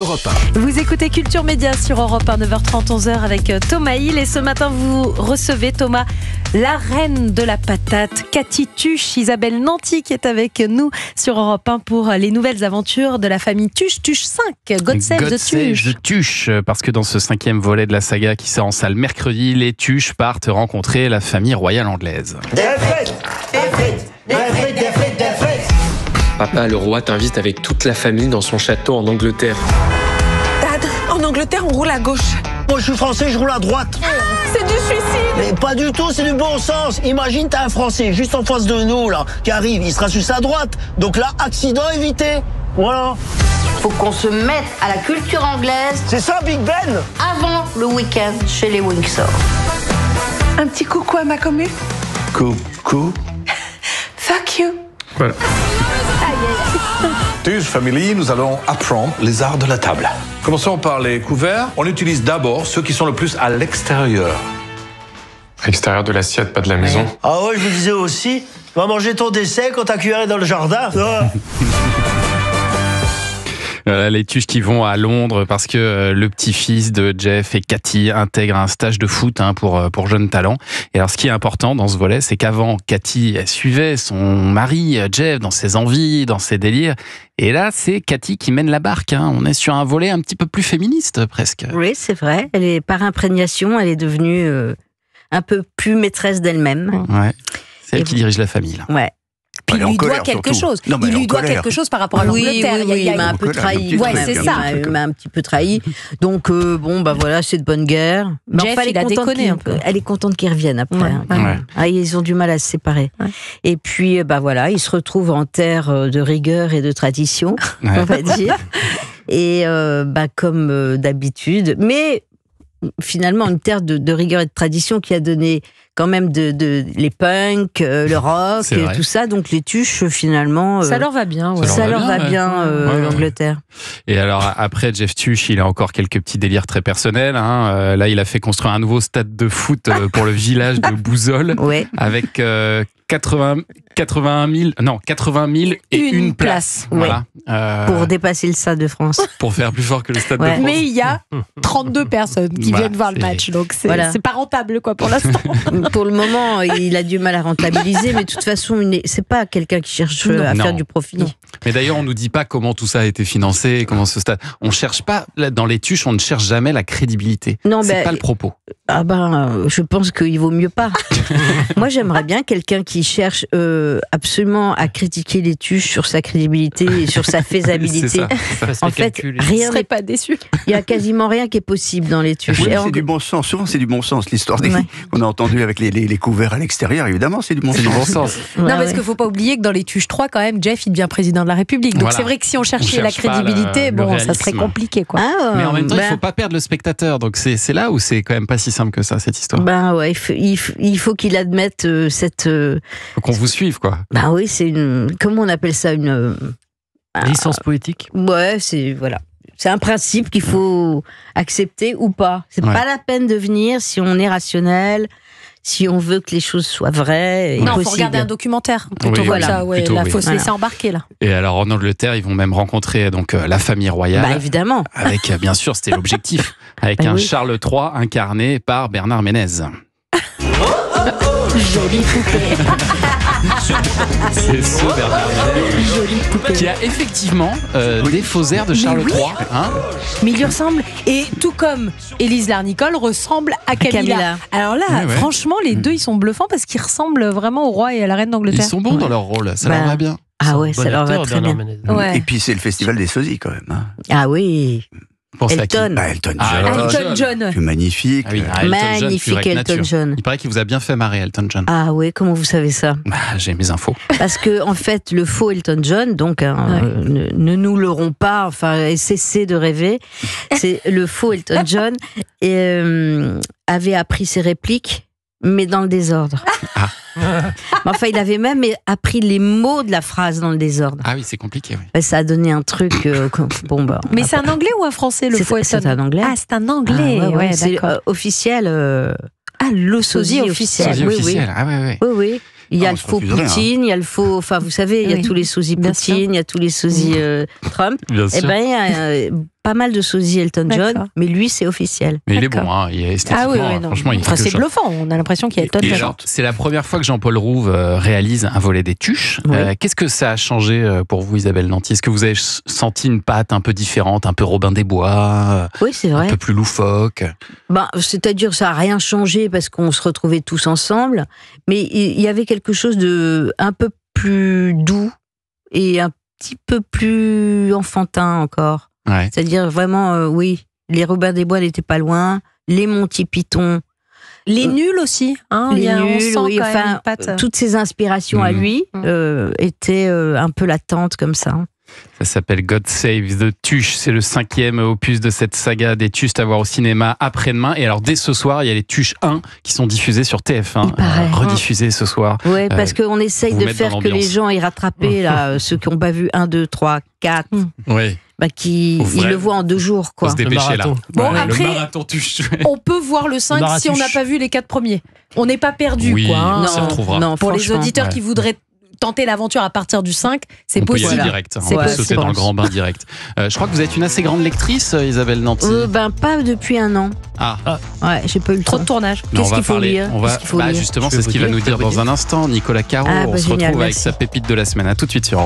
Europe 1. Vous écoutez Culture Média sur Europe 1, 9h30, 11h avec Thomas Hill. Et ce matin, vous recevez, Thomas, la reine de la patate, Cathy Tuche, Isabelle Nanty, qui est avec nous sur Europe 1 pour les nouvelles aventures de la famille Tuche, Tuche 5, God Save the Tuche. Parce que dans ce 5e volet de la saga qui sort en salle mercredi, les Tuches partent rencontrer la famille royale anglaise. Papa, le roi t'invite avec toute la famille dans son château en Angleterre. Dad, en Angleterre, on roule à gauche. Moi, je suis français, je roule à droite. C'est du suicide. Mais pas du tout, c'est du bon sens. Imagine, t'as un Français juste en face de nous, là, qui arrive, il sera sur sa droite. Donc là, accident évité. Voilà. Faut qu'on se mette à la culture anglaise C'est ça, Big Ben. avant le week-end chez les Windsor. Un petit coucou à ma commu. Coucou. Fuck you. Voilà. Tuche Family, nous allons apprendre les arts de la table. Commençons par les couverts. On utilise d'abord ceux qui sont le plus à l'extérieur. À l'extérieur de l'assiette, pas de la maison. Ah ouais, je vous disais aussi, va manger ton décès quand ta cuillère est dans le jardin. Ah. Voilà, les Tuches qui vont à Londres parce que le petit-fils de Jeff et Cathy intègre un stage de foot pour jeunes talents. Et alors, ce qui est important dans ce volet, c'est qu'avant, Cathy elle suivait son mari, Jeff, dans ses envies, dans ses délires. Et là, c'est Cathy qui mène la barque. On est sur un volet un petit peu plus féministe, presque. Oui, c'est vrai. Elle est par imprégnation, elle est devenue un peu plus maîtresse d'elle-même. Ouais. C'est elle qui dirige la famille, là. Ouais. Puis il lui doit quelque chose. Il lui doit quelque chose par rapport à l'Angleterre. Oui, il m'a un peu trahi. Ouais, c'est ça. Il m'a un petit peu trahi. Donc, bon, bah voilà, c'est de bonne guerre. Mais Jeff, enfin, il a déconné un peu. Elle est contente qu'ils reviennent après. Ouais. Ah, ils ont du mal à se séparer. Ouais. Et puis, bah voilà, ils se retrouvent en terre de rigueur et de tradition, on va dire. Et bah, comme d'habitude. Mais finalement, une terre de rigueur et de tradition qui a donné quand même les punks, le rock, tout ça. Donc les Tuches, finalement... ça leur va bien. Ouais. Ça leur va bien, l'Angleterre. Et alors, après Jeff Tuche, il a encore quelques petits délires très personnels. Là, il a fait construire un nouveau stade de foot pour le village de Bouzol, avec 80 000 et une place. Voilà. Pour dépasser le Stade de France. Pour faire plus fort que le Stade de France. Mais il y a 32 personnes qui viennent voir le match, donc c'est pas rentable quoi pour l'instant. Pour le moment, il a du mal à rentabiliser, mais de toute façon, c'est pas quelqu'un qui cherche à faire du profit. Non. Mais d'ailleurs, on nous dit pas comment tout ça a été financé, comment ce stade. On cherche pas, dans les Tuches, on ne cherche jamais la crédibilité. Non, c'est pas le propos. Ah ben, je pense qu'il vaut mieux pas. Moi, j'aimerais bien quelqu'un qui cherche absolument à critiquer les Tuches sur sa crédibilité et sur sa faisabilité. En fait, rien n'est pas déçu. Il y a quasiment rien qui est possible dans les Tuches. Oui, c'est du bon sens. Souvent, c'est du bon sens. L'histoire qu'on a entendue avec les couverts à l'extérieur, évidemment, c'est du bon sens. Non, parce qu'il faut pas oublier que dans les Tuches 3, quand même, Jeff, il devient président de la République. Donc c'est vrai que si on cherchait la crédibilité, ça serait compliqué, quoi. Mais en même temps, il faut pas perdre le spectateur. Donc c'est là où c'est quand même pas si simple que ça, cette histoire. Ben ouais, il faut qu'il admette cette... Faut qu'on vous suive, quoi. Ben oui, c'est une... Comment on appelle ça, une... licence poétique. Ouais, c'est... Voilà. C'est un principe qu'il faut accepter ou pas. C'est pas la peine de venir si on est rationnel, si on veut que les choses soient vraies. Non, il faut regarder un documentaire. Plutôt, il faut se laisser embarquer, là. Et alors, en Angleterre, ils vont même rencontrer la famille royale. Bah, évidemment. Avec, bien sûr, c'était l'objectif. Avec un Charles III incarné par Bernard Ménez. Jolie poupée. C'est ce Bernard Ménez qui a effectivement des faux airs de Charles III. Mais il lui ressemble. Et tout comme Élise Larnicole ressemble à Camilla. Alors là, franchement, les deux, ils sont bluffants parce qu'ils ressemblent vraiment au roi et à la reine d'Angleterre. Ils sont bons dans leur rôle, ça leur va bien. Ah ouais, ça leur va très bien. Et puis c'est le festival des sosies quand même. Ah oui. Elton John. C'est magnifique. Ah oui, magnifique Elton John. Il paraît qu'il vous a bien fait marrer, Elton John. Ah oui, comment vous savez ça? J'ai mes infos. Parce que en fait, le faux Elton John, donc ne nous leurrons pas, enfin, cessez de rêver. C'est le faux Elton John avait appris ses répliques, mais dans le désordre. Enfin, il avait même appris les mots de la phrase dans le désordre. Ah oui, c'est compliqué. Oui. Ça a donné un truc. Mais c'est un anglais ou un français, le faux Elton? C'est un anglais. Ah, c'est un anglais. C'est officiel. Le sosie officiel. Oui. Ah oui. Il y a le faux Poutine, il y a le faux. Enfin, vous savez, il y a tous les sosies Poutine, il y a tous les sosies Trump. Bien sûr. Eh ben, pas mal de sosies Elton John, D'accord. mais lui, c'est officiel. Mais il est bon, hein, il est esthétiquement, franchement, il est c'est bluffant, on a l'impression qu'il y a Elton John. C'est la première fois que Jean-Paul Rouve réalise un volet des Tuches. Oui. Qu'est-ce que ça a changé pour vous, Isabelle Nanty? Est-ce que vous avez senti une patte un peu différente, un peu Robin des Bois, Oui, c'est vrai. un peu plus loufoque? C'est-à-dire que ça n'a rien changé parce qu'on se retrouvait tous ensemble, mais il y avait quelque chose de un peu plus doux et un petit peu plus enfantin encore. Ouais. C'est-à-dire vraiment, oui, les Robin des Bois n'étaient pas loin, les Monty Python. Les nuls aussi, hein, Les on nuls, sent oui, quand même enfin, une patte. toutes ces inspirations à lui étaient un peu latentes comme ça. Ça s'appelle God Save the Tuche. C'est le 5e opus de cette saga des Tuches à voir au cinéma après-demain. Et alors, dès ce soir, il y a les Tuches 1 qui sont diffusés sur TF1. Rediffusés ce soir. Oui, parce qu'on essaye de faire que les gens aient rattrapé, là, ceux qui n'ont pas vu 1, 2, 3, 4. Oui. Ils le voient en 2 jours, quoi. Faut se dépêcher, là. Bon, Ouais, après, le marathon Tuche. on peut voir le 5 si on n'a pas vu les 4 premiers. On n'est pas perdu, oui, quoi. Hein. on s'y retrouvera. Non, pour les auditeurs qui voudraient tenter l'aventure à partir du 5, c'est possible. On peut y aller direct. C'est On peut possible. sauter dans le grand bain direct. Je crois que vous êtes une assez grande lectrice, Isabelle Nanty. Pas depuis 1 an. Ah. Ouais, j'ai pas eu le Trop temps. de tournage. Qu'est-ce qu'il faut lire? Justement, c'est ce qu'il va nous dire dans un instant. Nicolas Caro, on se retrouve avec sa pépite de la semaine. À tout de suite sur